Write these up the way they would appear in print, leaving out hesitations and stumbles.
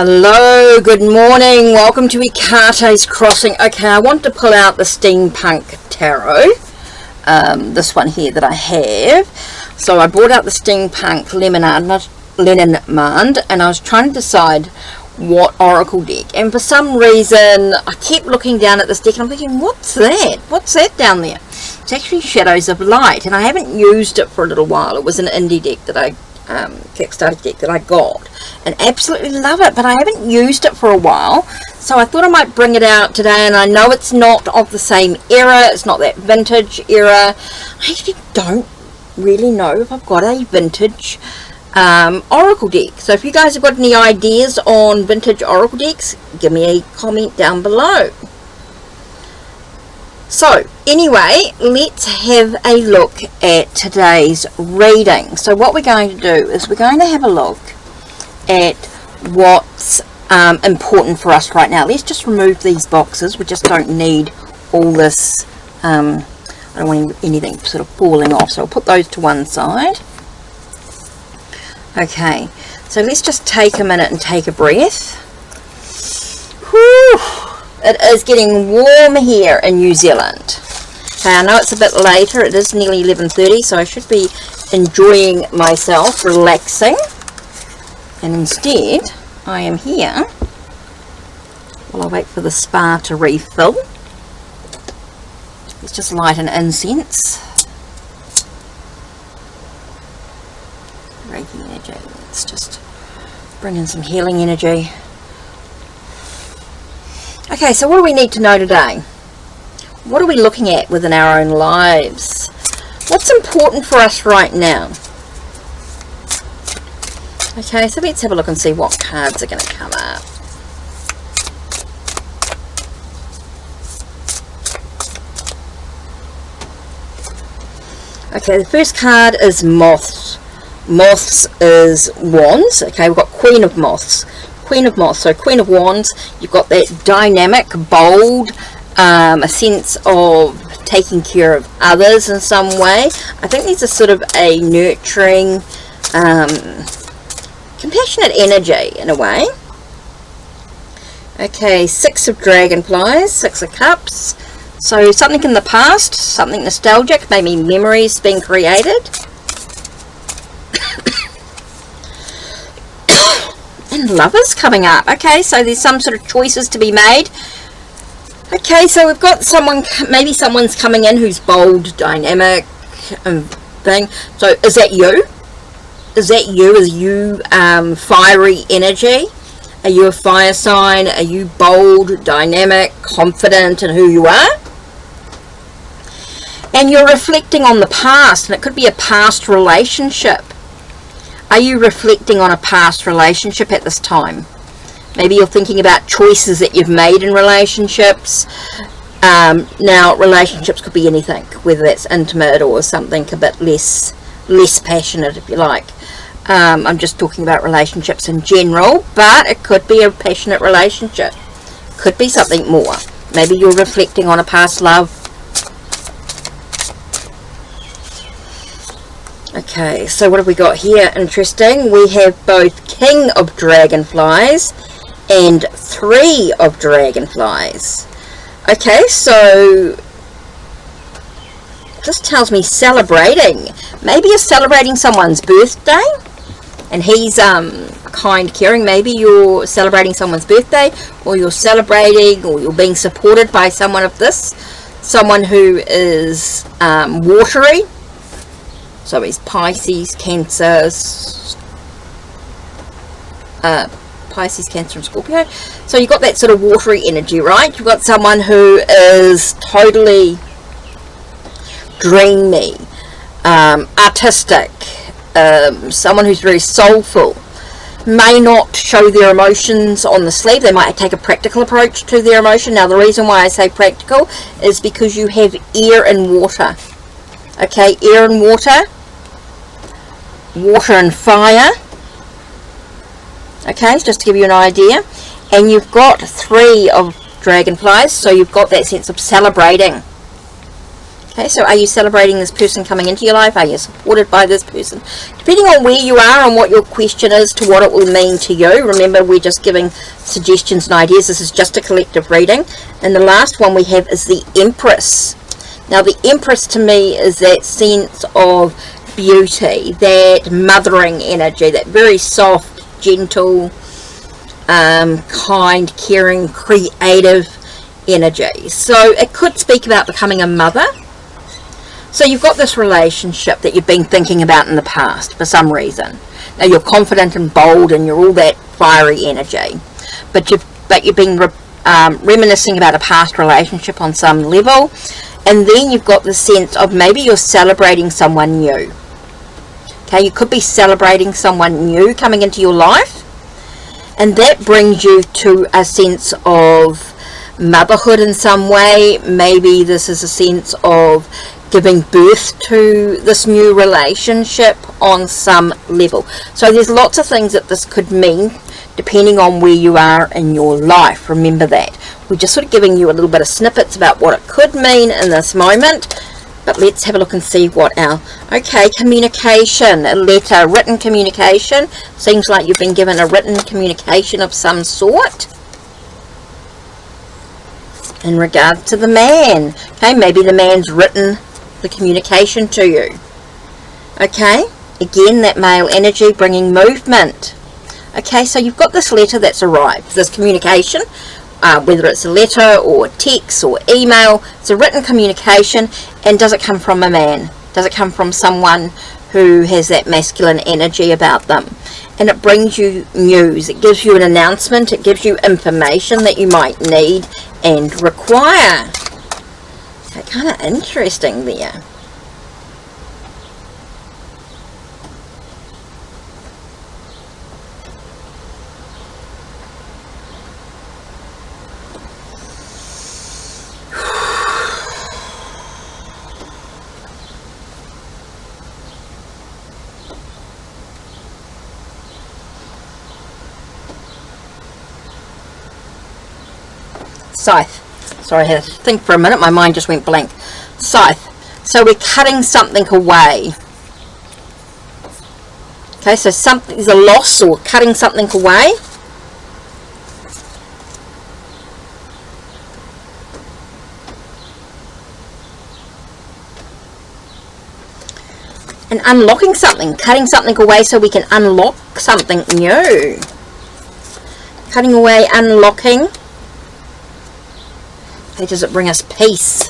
Hello, good morning, welcome to Ikate's Crossing. Okay, I want to pull out the Steampunk Tarot, this one here that I have. So I brought out the Steampunk Leninmand, and I was trying to decide what oracle deck, and for some reason I kept looking down at this deck and I'm thinking, what's that? What's that down there? It's actually Shadows of Light, and I haven't used it for a little while. It was an indie deck that I Kickstarter deck that I got and absolutely love it, but I haven't used it for a while, so I thought I might bring it out today. And I know it's not of the same era, it's not that vintage era. I actually don't really know if I've got a vintage oracle deck, so if you guys have got any ideas on vintage oracle decks, give me a comment down below. So anyway, let's have a look at today's reading. So what we're going to do is we're going to have a look at what's important for us right now. Let's just remove these boxes. We just don't need all this. I don't want anything sort of falling off, so I'll put those to one side. Okay, so let's just take a minute and take a breath. Whew. It is getting warm here in New Zealand. Okay, I know it's a bit later, it is nearly 11:30, so I should be enjoying myself, relaxing. And instead, I am here while I wait for the spa to refill. Let's just light an incense. Reiki energy. Let's just bring in some healing energy. Okay, so what do we need to know today? What are we looking at within our own lives? What's important for us right now? Okay, so let's have a look and see what cards are going to come up. Okay, the first card is Moths. Moths is Wands. Okay, we've got Queen of Moths. Queen of Moths, so Queen of Wands, you've got that dynamic, bold, a sense of taking care of others in some way. I think there's a sort of a nurturing, compassionate energy in a way. Okay, Six of Dragonflies, Six of Cups. So something in the past, something nostalgic, maybe memories being created. And Lovers coming up. Okay, so there's some sort of choices to be made. Okay, so we've got someone, maybe someone's coming in who's bold, dynamic, thing. So is that you? Is that you? Is you fiery energy? Are you a fire sign? Are you bold, dynamic, confident in who you are? And you're reflecting on the past, and it could be a past relationship. Are you reflecting on a past relationship at this time? Maybe you're thinking about choices that you've made in relationships. Now, relationships could be anything, whether that's intimate or something a bit less passionate, if you like. I'm just talking about relationships in general, but it could be a passionate relationship. Could be something more. Maybe you're reflecting on a past love. Okay, so what have we got here? Interesting. We have both King of Dragonflies and Three of Dragonflies. Okay, so this tells me celebrating. Maybe you're celebrating someone's birthday and he's kind, caring. Maybe you're celebrating someone's birthday, or you're celebrating, or you're being supported by someone of this. Someone who is watery. So it's Pisces, Cancer, Pisces, Cancer and Scorpio. So you've got that sort of watery energy, right? You've got someone who is totally dreamy, artistic, someone who's very soulful. May not show their emotions on the sleeve. They might take a practical approach to their emotion. Now, the reason why I say practical is because you have air and water. Okay, air and water. Water and fire. Okay, just to give you an idea. And you've got Three of Dragonflies, so you've got that sense of celebrating. Okay, so are you celebrating this person coming into your life? Are you supported by this person? Depending on where you are and what your question is to what it will mean to you. Remember, we're just giving suggestions and ideas. This is just a collective reading. And the last one we have is the Empress. Now, the Empress to me is that sense of beauty, that mothering energy, that very soft, gentle, kind, caring, creative energy. So it could speak about becoming a mother. So you've got this relationship that you've been thinking about in the past for some reason. Now you're confident and bold and you're all that fiery energy, but you've been reminiscing about a past relationship on some level, and then you've got the sense of maybe you're celebrating someone new. Okay, you could be celebrating someone new coming into your life, and that brings you to a sense of motherhood in some way. Maybe this is a sense of giving birth to this new relationship on some level. So there's lots of things that this could mean depending on where you are in your life. Remember that. We're just sort of giving you a little bit of snippets about what it could mean in this moment. But let's have a look and see what our... Okay, communication, a letter, written communication. Seems like you've been given a written communication of some sort in regard to the man. Okay, maybe the man's written the communication to you. Okay, again, that male energy bringing movement. Okay, so you've got this letter that's arrived, this communication, whether it's a letter or text or email. It's a written communication. And does it come from a man? Does it come from someone who has that masculine energy about them? And it brings you news. It gives you an announcement. It gives you information that you might need and require. Okay, kind of interesting there. Scythe. Sorry, I had to think for a minute. My mind just went blank. Scythe. So we're cutting something away. Okay, so something's a loss or cutting something away. And unlocking something. Cutting something away so we can unlock something new. Cutting away, unlocking. Does it bring us peace?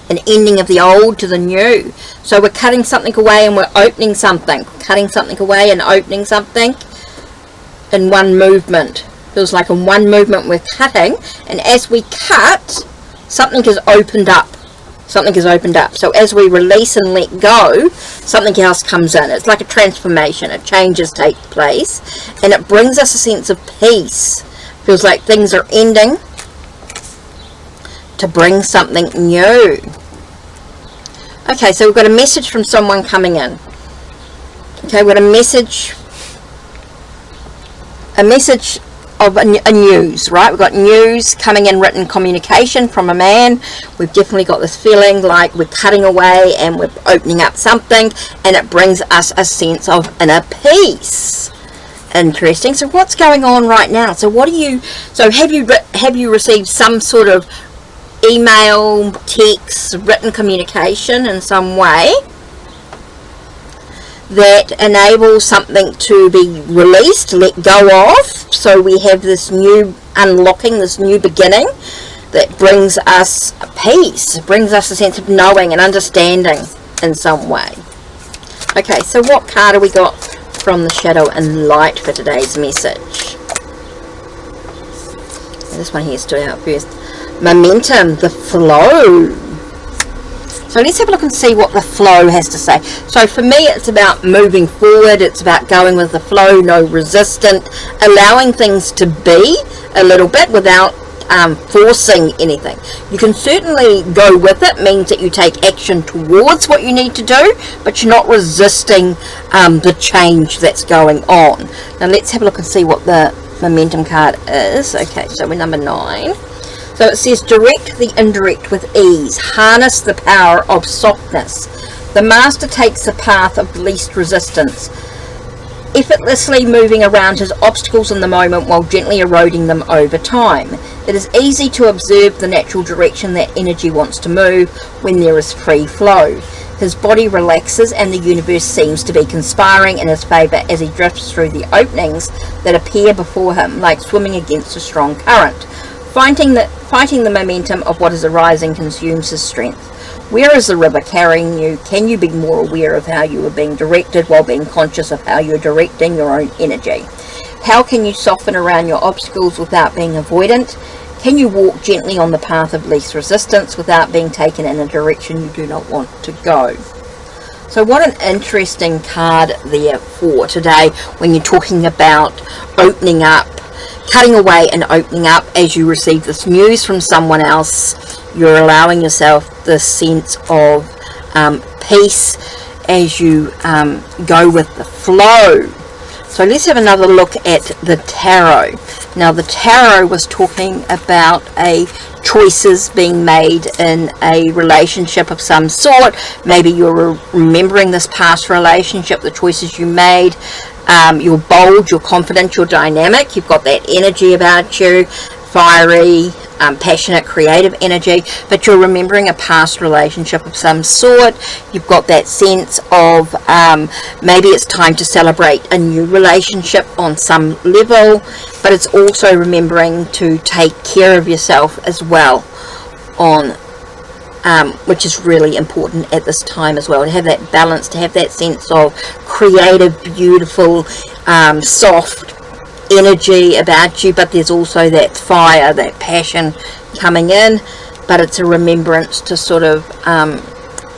An ending of the old to the new. So we're cutting something away and we're opening something. Cutting something away and opening something in one movement. Feels like in one movement we're cutting, and as we cut, something is opened up. Something is opened up. So as we release and let go, something else comes in. It's like a transformation. A changes take place, and it brings us a sense of peace. Feels like things are ending to bring something new. Okay, so we've got a message from someone coming in. Okay, we've got a message of a news, right? We've got news coming in, written communication from a man. We've definitely got this feeling like we're cutting away and we're opening up something, and it brings us a sense of inner peace. Interesting. So what's going on right now? So what have you received some sort of email, text, written communication in some way that enables something to be released, let go of? So we have this new unlocking, this new beginning that brings us peace, brings us a sense of knowing and understanding in some way. Okay, so what card have we got from the shadow and light for today's message? This one here stood out first. Momentum, the flow. So let's have a look and see what the flow has to say. So for me, it's about moving forward. It's about going with the flow, no resistance, allowing things to be a little bit without forcing anything. You can certainly go with it, means that you take action towards what you need to do, but you're not resisting the change that's going on. Now let's have a look and see what the momentum card is. Okay, so we're number 9. So it says, direct the indirect with ease, harness the power of softness. The master takes the path of least resistance, effortlessly moving around his obstacles in the moment while gently eroding them over time. It is easy to observe the natural direction that energy wants to move when there is free flow. His body relaxes and the universe seems to be conspiring in his favour as he drifts through the openings that appear before him, like swimming against a strong current. Fighting the momentum of what is arising consumes his strength. Where is the river carrying you? Can you be more aware of how you are being directed while being conscious of how you are directing your own energy? How can you soften around your obstacles without being avoidant? Can you walk gently on the path of least resistance without being taken in a direction you do not want to go? So what an interesting card there for today when you're talking about opening up, cutting away and opening up as you receive this news from someone else. You're allowing yourself this sense of peace as you go with the flow. So let's have another look at the tarot. Now the tarot was talking about choices being made in a relationship of some sort. Maybe you're remembering this past relationship, the choices you made. You're bold, you're confident, you're dynamic. You've got that energy about you, fiery, passionate, creative energy, but you're remembering a past relationship of some sort. You've got that sense of maybe it's time to celebrate a new relationship on some level, but it's also remembering to take care of yourself as well, which is really important at this time as well, to have that balance, to have that sense of creative, beautiful, soft energy about you, but there's also that fire, that passion coming in, but it's a remembrance to sort of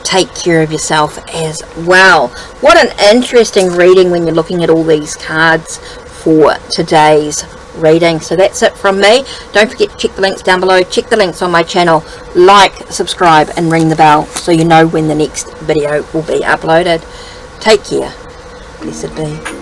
take care of yourself as well. What an interesting reading when you're looking at all these cards for today's reading. So that's it from me. Don't forget to check the links down below, check the links on my channel, like, subscribe and ring the bell so you know when the next video will be uploaded. Take care. Blessed be.